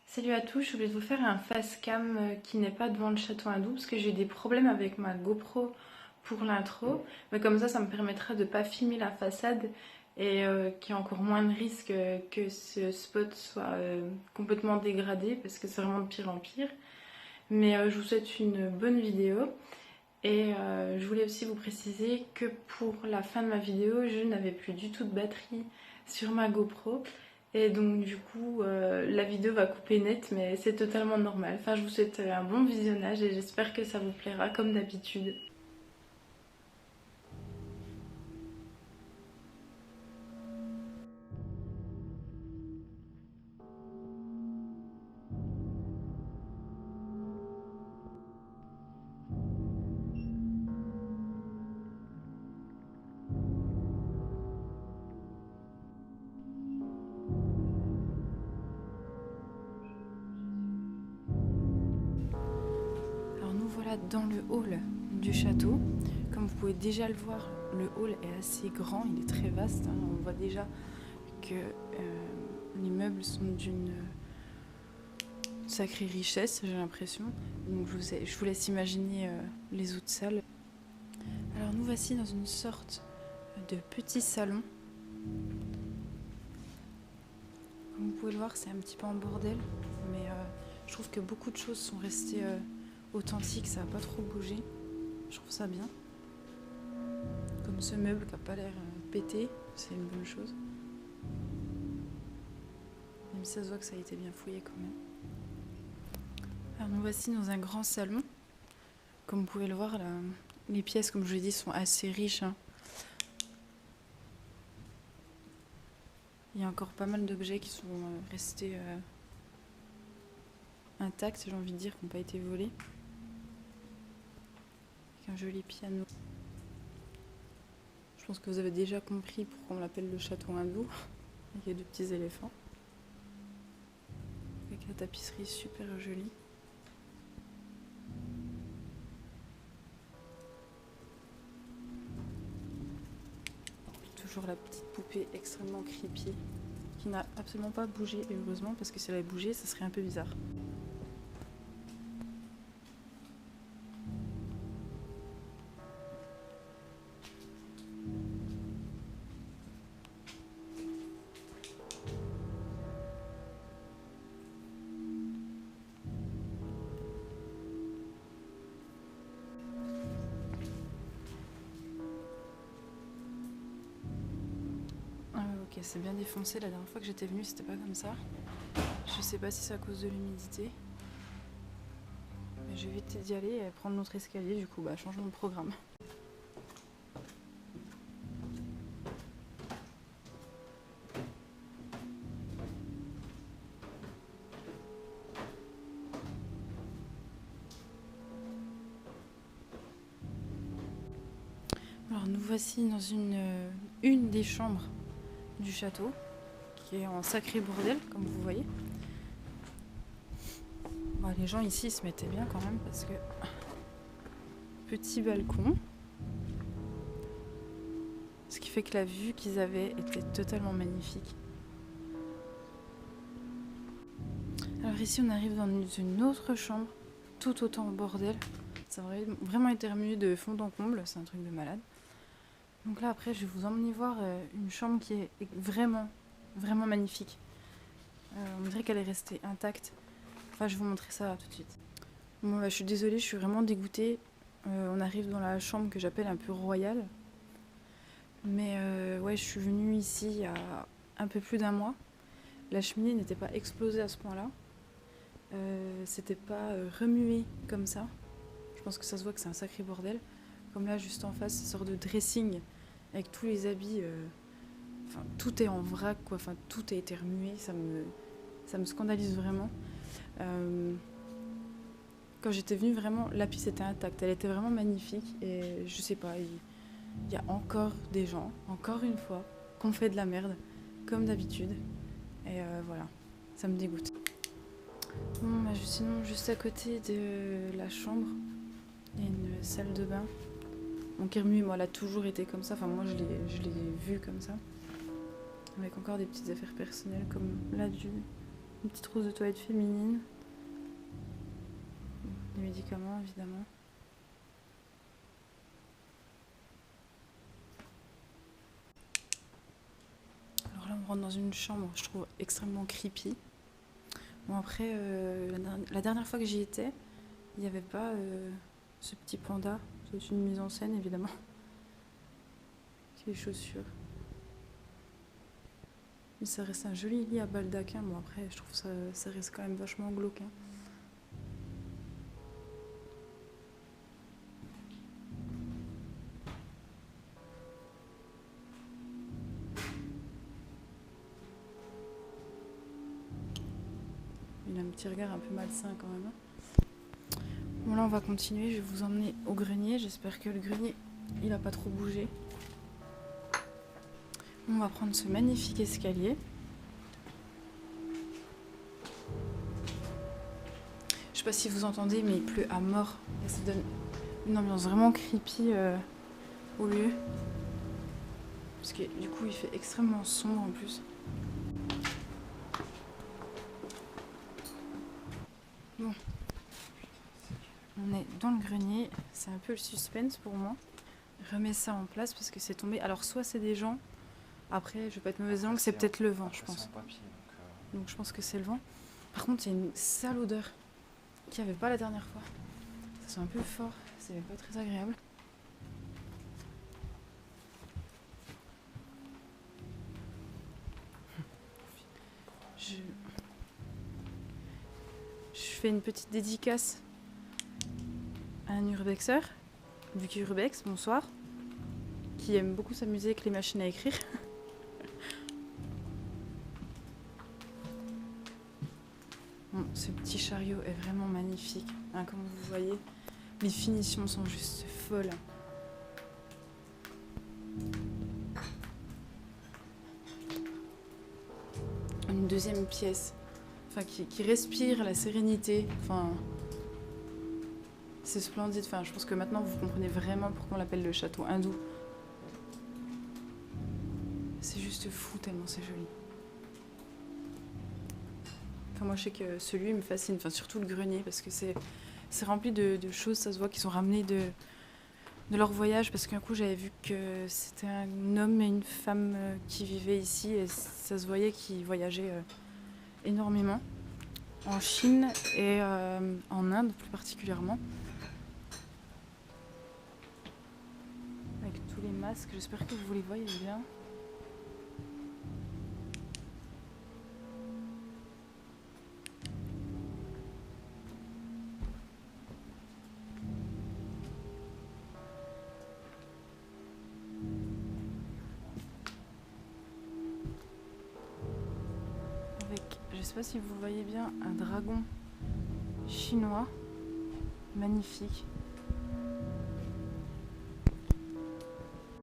Salut à tous, je voulais vous faire un face cam qui n'est pas devant le château hindou parce que j'ai eu des problèmes avec ma GoPro pour l'intro. Mais comme ça me permettra de ne pas filmer la façade et qu'il y ait encore moins de risques que ce spot soit complètement dégradé parce que c'est vraiment de pire en pire. Mais je vous souhaite une bonne vidéo et je voulais aussi vous préciser que pour la fin de ma vidéo, je n'avais plus du tout de batterie sur ma GoPro. Et donc du coup, la vidéo va couper net, mais c'est totalement normal. Enfin, je vous souhaite un bon visionnage et j'espère que ça vous plaira comme d'habitude. Alors nous voilà dans le hall du château. Comme vous pouvez déjà le voir, le hall est assez grand, il est très vaste, hein. On voit déjà que les meubles sont d'une sacrée richesse, j'ai l'impression. Donc je vous laisse imaginer les autres salles. Alors nous voici dans une sorte de petit salon. Comme vous pouvez le voir, c'est un petit peu en bordel, mais je trouve que beaucoup de choses sont restées authentiques, ça n'a pas trop bougé. Je trouve ça bien. Comme ce meuble qui n'a pas l'air pété, c'est une bonne chose. Même si ça se voit que ça a été bien fouillé quand même. Alors nous voici dans un grand salon. Comme vous pouvez le voir, là, les pièces, comme je vous l'ai dit, sont assez riches, hein. Il y a encore pas mal d'objets qui sont restés intacts, j'ai envie de dire, qui n'ont pas été volés. Avec un joli piano. Je pense que vous avez déjà compris pourquoi on l'appelle le château hindou. Il y a deux petits éléphants. Avec la tapisserie super jolie. Toujours la petite poupée extrêmement creepy qui n'a absolument pas bougé, et heureusement, parce que si elle avait bougé, ça serait un peu bizarre. Ok, c'est bien défoncé. La dernière fois que j'étais venue, c'était pas comme ça. Je sais pas si c'est à cause de l'humidité. Mais je vais éviter d'y aller et prendre notre escalier. Du coup, changement de programme. Alors, nous voici dans une des chambres du château, qui est en sacré bordel, comme vous voyez. Bon, les gens ici se mettaient bien quand même, parce que petit balcon, ce qui fait que la vue qu'ils avaient était totalement magnifique. Alors ici on arrive dans une autre chambre, tout autant en bordel. Ça a vraiment été remué de fond en comble, c'est un truc de malade. Donc là après je vais vous emmener voir une chambre qui est vraiment, vraiment magnifique. On dirait qu'elle est restée intacte. Enfin je vais vous montrer ça tout de suite. Bon je suis désolée, je suis vraiment dégoûtée. On arrive dans la chambre que j'appelle un peu royale. Mais ouais, je suis venue ici il y a un peu plus d'un mois. La cheminée n'était pas explosée à ce point-là. C'était pas remué comme ça. Je pense que ça se voit que c'est un sacré bordel. Comme là, juste en face, une sorte de dressing avec tous les habits. Enfin, tout est en vrac, quoi. Enfin, tout a été remué. Ça me scandalise vraiment. Quand j'étais venue, vraiment, la pièce était intacte. Elle était vraiment magnifique. Et je sais pas, il y a encore des gens, encore une fois, qui ont fait de la merde, comme d'habitude. Et voilà, ça me dégoûte. Bon, sinon, juste à côté de la chambre, il y a une salle de bain. Mon Kermu, moi, elle a toujours été comme ça. Enfin, moi, je l'ai vue comme ça. Avec encore des petites affaires personnelles, comme là, Une petite trousse de toilette féminine. Des médicaments, évidemment. Alors là, on rentre dans une chambre, je trouve extrêmement creepy. Bon, après, la dernière fois que j'y étais, il n'y avait pas ce petit panda. C'est une mise en scène, évidemment. Les chaussures. Mais ça reste un joli lit à baldaquin. Bon, après, je trouve ça reste quand même vachement glauque. Hein. Il a un petit regard un peu malsain quand même. Bon, là, on va continuer. Je vais vous emmener au grenier. J'espère que le grenier, il a pas trop bougé. On va prendre ce magnifique escalier. Je sais pas si vous entendez, mais il pleut à mort. Et ça donne une ambiance vraiment creepy au lieu. Parce que du coup, il fait extrêmement sombre en plus. Bon. On est dans le grenier. C'est un peu le suspense pour moi. Je remets ça en place parce que c'est tombé. Alors, soit c'est des gens. Après, je vais pas être mauvaise langue, c'est peut-être le vent, je pense. Donc je pense que c'est le vent. Par contre, il y a une sale odeur qu'il n'y avait pas la dernière fois. Ça sent un peu fort, c'est pas très agréable. Je fais une petite dédicace à un urbexeur, Lucky Urbex, bonsoir, qui aime beaucoup s'amuser avec les machines à écrire. Bon, ce petit chariot est vraiment magnifique, hein, comme vous voyez. Les finitions sont juste folles. Une deuxième pièce, enfin, qui respire la sérénité. Enfin, c'est splendide. Enfin, je pense que maintenant vous comprenez vraiment pourquoi on l'appelle le château hindou. C'est juste fou tellement c'est joli. Enfin, moi je sais que celui me fascine, enfin, surtout le grenier, parce que c'est rempli de choses, ça se voit qu'ils sont ramenés de leur voyage, parce qu'un coup j'avais vu que c'était un homme et une femme qui vivaient ici, et ça se voyait qu'ils voyageaient énormément, en Chine et en Inde plus particulièrement. Avec tous les masques, j'espère que vous les voyez bien. Je sais pas si vous voyez bien un dragon chinois magnifique.